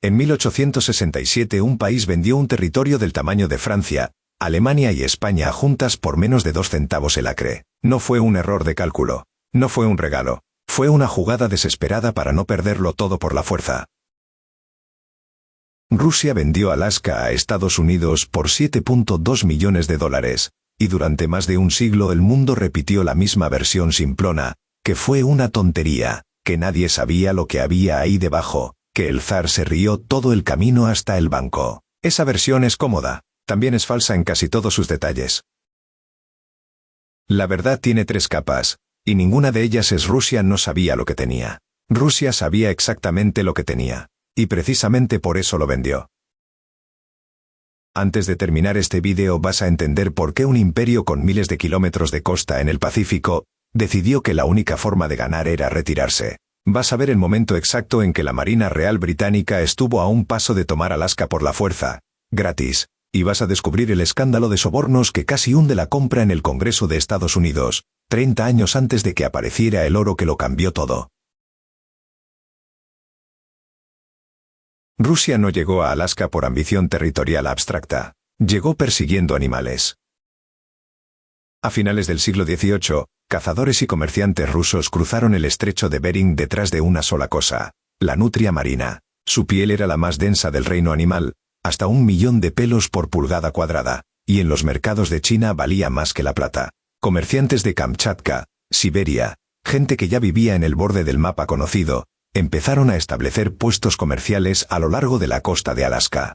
En 1867 un país vendió un territorio del tamaño de Francia, Alemania y España juntas por menos de 2 centavos el acre. No fue un error de cálculo. No fue un regalo. Fue una jugada desesperada para no perderlo todo por la fuerza. Rusia vendió Alaska a Estados Unidos por $7.2 millones, y durante más de un siglo el mundo repitió la misma versión simplona, que fue una tontería, que nadie sabía lo que había ahí debajo, que el zar se rió todo el camino hasta el banco. Esa versión es cómoda, también es falsa en casi todos sus detalles. La verdad tiene 3 capas, y ninguna de ellas es Rusia no sabía lo que tenía. Rusia sabía exactamente lo que tenía, y precisamente por eso lo vendió. Antes de terminar este vídeo vas a entender por qué un imperio con miles de kilómetros de costa en el Pacífico decidió que la única forma de ganar era retirarse. Vas a ver el momento exacto en que la Marina Real Británica estuvo a un paso de tomar Alaska por la fuerza, gratis, y vas a descubrir el escándalo de sobornos que casi hunde la compra en el Congreso de Estados Unidos, 30 años antes de que apareciera el oro que lo cambió todo. Rusia no llegó a Alaska por ambición territorial abstracta, llegó persiguiendo animales. A finales del siglo XVIII, cazadores y comerciantes rusos cruzaron el estrecho de Bering detrás de una sola cosa, la nutria marina. Su piel era la más densa del reino animal, hasta 1 millón de pelos por pulgada cuadrada, y en los mercados de China valía más que la plata. Comerciantes de Kamchatka, Siberia, gente que ya vivía en el borde del mapa conocido, empezaron a establecer puestos comerciales a lo largo de la costa de Alaska.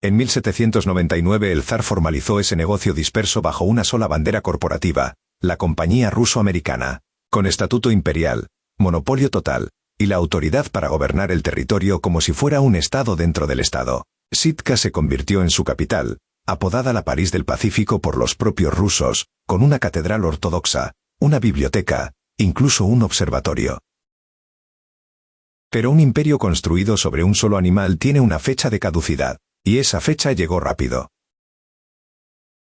En 1799 el zar formalizó ese negocio disperso bajo una sola bandera corporativa, la Compañía Ruso-Americana, con estatuto imperial, monopolio total, y la autoridad para gobernar el territorio como si fuera un estado dentro del estado. Sitka se convirtió en su capital, apodada la París del Pacífico por los propios rusos, con una catedral ortodoxa, una biblioteca, incluso un observatorio. Pero un imperio construido sobre un solo animal tiene una fecha de caducidad. Y esa fecha llegó rápido.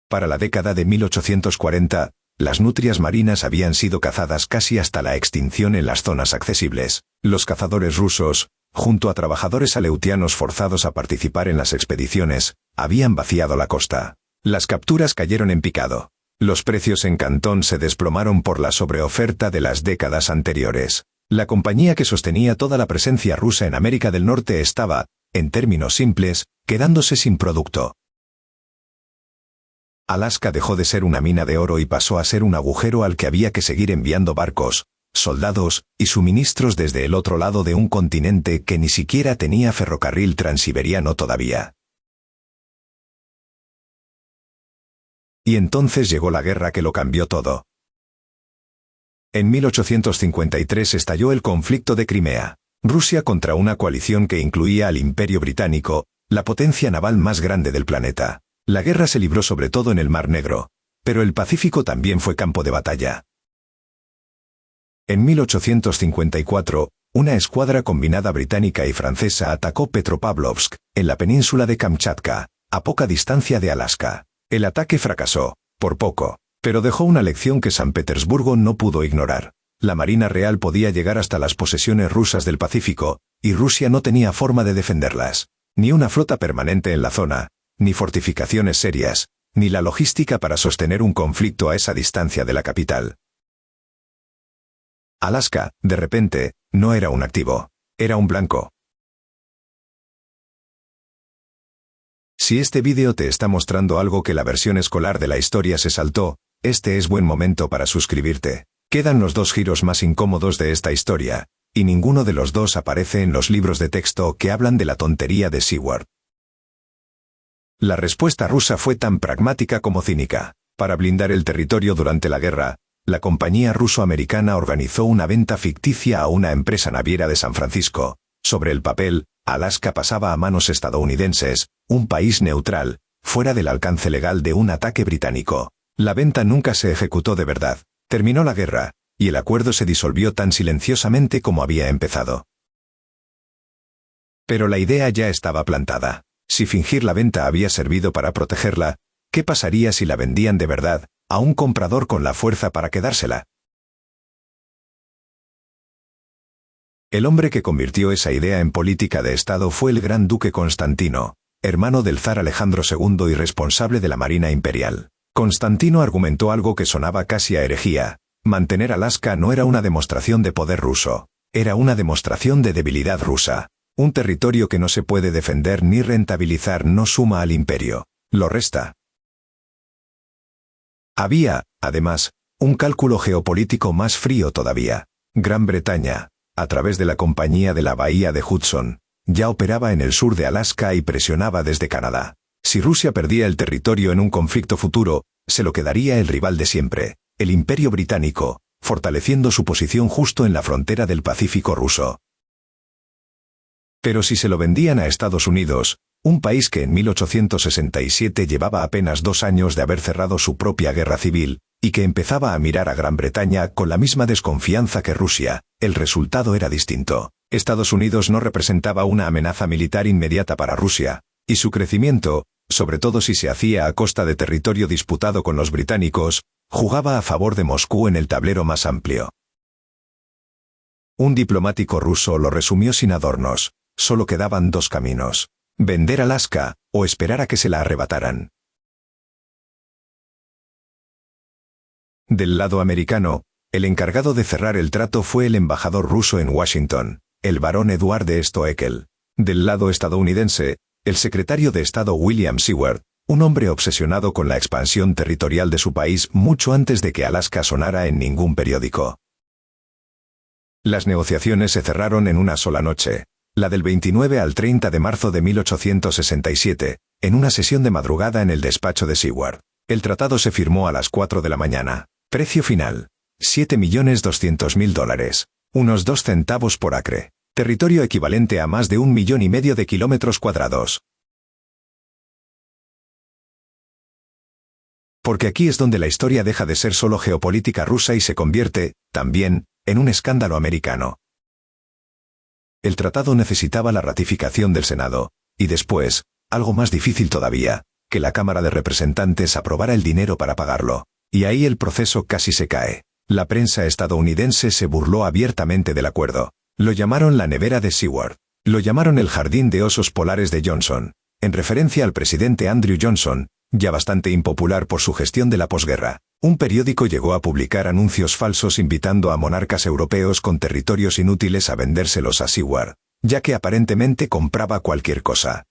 Para la década de 1840, las nutrias marinas habían sido cazadas casi hasta la extinción en las zonas accesibles. Los cazadores rusos, junto a trabajadores aleutianos forzados a participar en las expediciones, habían vaciado la costa. Las capturas cayeron en picado. Los precios en Cantón se desplomaron por la sobreoferta de las décadas anteriores. La compañía que sostenía toda la presencia rusa en América del Norte estaba, en términos simples, quedándose sin producto. Alaska dejó de ser una mina de oro y pasó a ser un agujero al que había que seguir enviando barcos, soldados y suministros desde el otro lado de un continente que ni siquiera tenía ferrocarril transiberiano todavía. Y entonces llegó la guerra que lo cambió todo. En 1853 estalló el conflicto de Crimea. Rusia contra una coalición que incluía al Imperio Británico, la potencia naval más grande del planeta. La guerra se libró sobre todo en el Mar Negro, pero el Pacífico también fue campo de batalla. En 1854, una escuadra combinada británica y francesa atacó Petropavlovsk, en la península de Kamchatka, a poca distancia de Alaska. El ataque fracasó, por poco, pero dejó una lección que San Petersburgo no pudo ignorar. La Marina Real podía llegar hasta las posesiones rusas del Pacífico, y Rusia no tenía forma de defenderlas. Ni una flota permanente en la zona, ni fortificaciones serias, ni la logística para sostener un conflicto a esa distancia de la capital. Alaska, de repente, no era un activo, era un blanco. Si este vídeo te está mostrando algo que la versión escolar de la historia se saltó, este es buen momento para suscribirte. Quedan los 2 giros más incómodos de esta historia, y ninguno de los dos aparece en los libros de texto que hablan de la tontería de Seward. La respuesta rusa fue tan pragmática como cínica. Para blindar el territorio durante la guerra, la compañía ruso-americana organizó una venta ficticia a una empresa naviera de San Francisco. Sobre el papel, Alaska pasaba a manos estadounidenses, un país neutral, fuera del alcance legal de un ataque británico. La venta nunca se ejecutó de verdad. Terminó la guerra, y el acuerdo se disolvió tan silenciosamente como había empezado. Pero la idea ya estaba plantada. Si fingir la venta había servido para protegerla, ¿qué pasaría si la vendían de verdad, a un comprador con la fuerza para quedársela? El hombre que convirtió esa idea en política de Estado fue el gran duque Constantino, hermano del zar Alejandro II y responsable de la Marina Imperial. Constantino argumentó algo que sonaba casi a herejía: mantener Alaska no era una demostración de poder ruso, era una demostración de debilidad rusa. Un territorio que no se puede defender ni rentabilizar no suma al imperio, lo resta. Había, además, un cálculo geopolítico más frío todavía. Gran Bretaña, a través de la Compañía de la Bahía de Hudson, ya operaba en el sur de Alaska y presionaba desde Canadá. Si Rusia perdía el territorio en un conflicto futuro, se lo quedaría el rival de siempre, el Imperio Británico, fortaleciendo su posición justo en la frontera del Pacífico ruso. Pero si se lo vendían a Estados Unidos, un país que en 1867 llevaba apenas 2 años de haber cerrado su propia guerra civil, y que empezaba a mirar a Gran Bretaña con la misma desconfianza que Rusia, el resultado era distinto. Estados Unidos no representaba una amenaza militar inmediata para Rusia, y su crecimiento, sobre todo si se hacía a costa de territorio disputado con los británicos, jugaba a favor de Moscú en el tablero más amplio. Un diplomático ruso lo resumió sin adornos: solo quedaban 2 caminos: vender Alaska, o esperar a que se la arrebataran. Del lado americano, el encargado de cerrar el trato fue el embajador ruso en Washington, el barón Edward de Stoeckel. Del lado estadounidense, el secretario de Estado William Seward, un hombre obsesionado con la expansión territorial de su país mucho antes de que Alaska sonara en ningún periódico. Las negociaciones se cerraron en una sola noche, la del 29 al 30 de marzo de 1867, en una sesión de madrugada en el despacho de Seward. El tratado se firmó a las 4 de la mañana. Precio final: $7.200.000, unos 2 centavos por acre. Territorio equivalente a más de 1,5 millones de kilómetros cuadrados. Porque aquí es donde la historia deja de ser solo geopolítica rusa y se convierte, también, en un escándalo americano. El tratado necesitaba la ratificación del Senado, y después, algo más difícil todavía, que la Cámara de Representantes aprobara el dinero para pagarlo. Y ahí el proceso casi se cae. La prensa estadounidense se burló abiertamente del acuerdo. Lo llamaron la nevera de Seward. Lo llamaron el jardín de osos polares de Johnson, en referencia al presidente Andrew Johnson, ya bastante impopular por su gestión de la posguerra. Un periódico llegó a publicar anuncios falsos invitando a monarcas europeos con territorios inútiles a vendérselos a Seward, ya que aparentemente compraba cualquier cosa.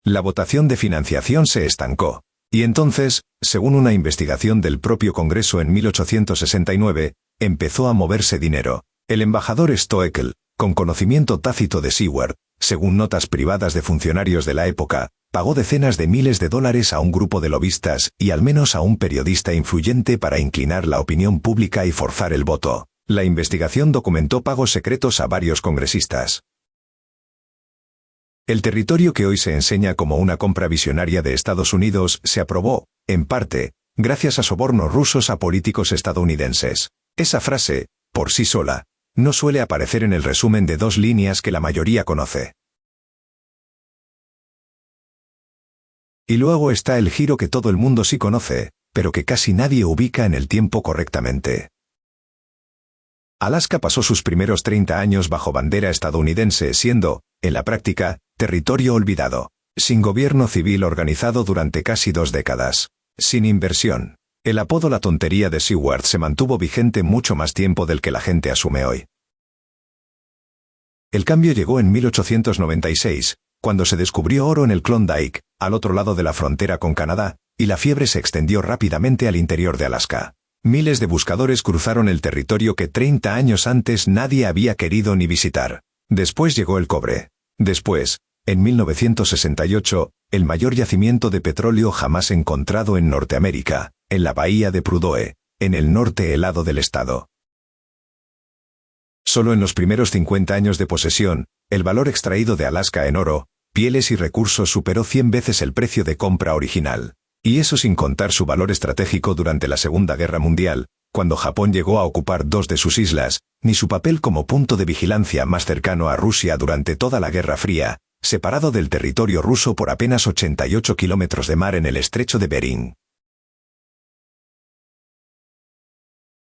La votación de financiación se estancó. Y entonces, según una investigación del propio Congreso en 1869, empezó a moverse dinero. El embajador Stoeckel, con conocimiento tácito de Seward, según notas privadas de funcionarios de la época, pagó decenas de miles de dólares a un grupo de lobistas y al menos a un periodista influyente para inclinar la opinión pública y forzar el voto. La investigación documentó pagos secretos a varios congresistas. El territorio que hoy se enseña como una compra visionaria de Estados Unidos se aprobó, en parte, gracias a sobornos rusos a políticos estadounidenses. Esa frase, por sí sola, no suele aparecer en el resumen de 2 líneas que la mayoría conoce. Y luego está el giro que todo el mundo sí conoce, pero que casi nadie ubica en el tiempo correctamente. Alaska pasó sus primeros 30 años bajo bandera estadounidense siendo, en la práctica, territorio olvidado, sin gobierno civil organizado durante casi 2 décadas, sin inversión. El apodo La Tontería de Seward se mantuvo vigente mucho más tiempo del que la gente asume hoy. El cambio llegó en 1896, cuando se descubrió oro en el Klondike, al otro lado de la frontera con Canadá, y la fiebre se extendió rápidamente al interior de Alaska. Miles de buscadores cruzaron el territorio que 30 años antes nadie había querido ni visitar. Después llegó el cobre. Después, en 1968, el mayor yacimiento de petróleo jamás encontrado en Norteamérica, en la bahía de Prudhoe, en el norte helado del estado. Solo en los primeros 50 años de posesión, el valor extraído de Alaska en oro, pieles y recursos superó 100 veces el precio de compra original. Y eso sin contar su valor estratégico durante la Segunda Guerra Mundial, cuando Japón llegó a ocupar 2 de sus islas, ni su papel como punto de vigilancia más cercano a Rusia durante toda la Guerra Fría, separado del territorio ruso por apenas 88 kilómetros de mar en el estrecho de Bering.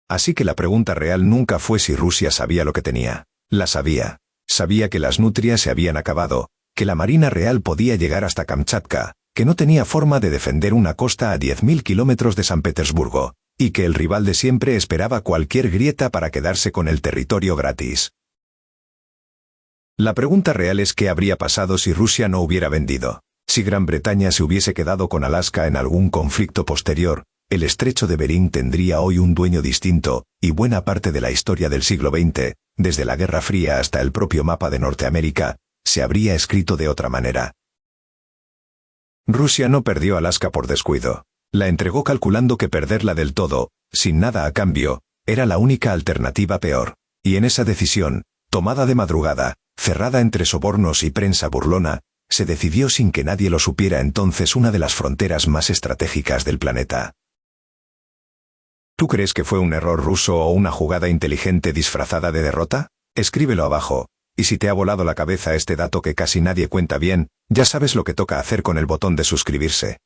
Así que la pregunta real nunca fue si Rusia sabía lo que tenía. La sabía. Sabía que las nutrias se habían acabado, que la Marina Real podía llegar hasta Kamchatka, que no tenía forma de defender una costa a 10.000 kilómetros de San Petersburgo, y que el rival de siempre esperaba cualquier grieta para quedarse con el territorio gratis. La pregunta real es qué habría pasado si Rusia no hubiera vendido. Si Gran Bretaña se hubiese quedado con Alaska en algún conflicto posterior, el estrecho de Bering tendría hoy un dueño distinto, y buena parte de la historia del siglo XX, desde la Guerra Fría hasta el propio mapa de Norteamérica, se habría escrito de otra manera. Rusia no perdió Alaska por descuido. La entregó calculando que perderla del todo, sin nada a cambio, era la única alternativa peor. Y en esa decisión, tomada de madrugada, cerrada entre sobornos y prensa burlona, se decidió sin que nadie lo supiera entonces una de las fronteras más estratégicas del planeta. ¿Tú crees que fue un error ruso o una jugada inteligente disfrazada de derrota? Escríbelo abajo, y si te ha volado la cabeza este dato que casi nadie cuenta bien, ya sabes lo que toca hacer con el botón de suscribirse.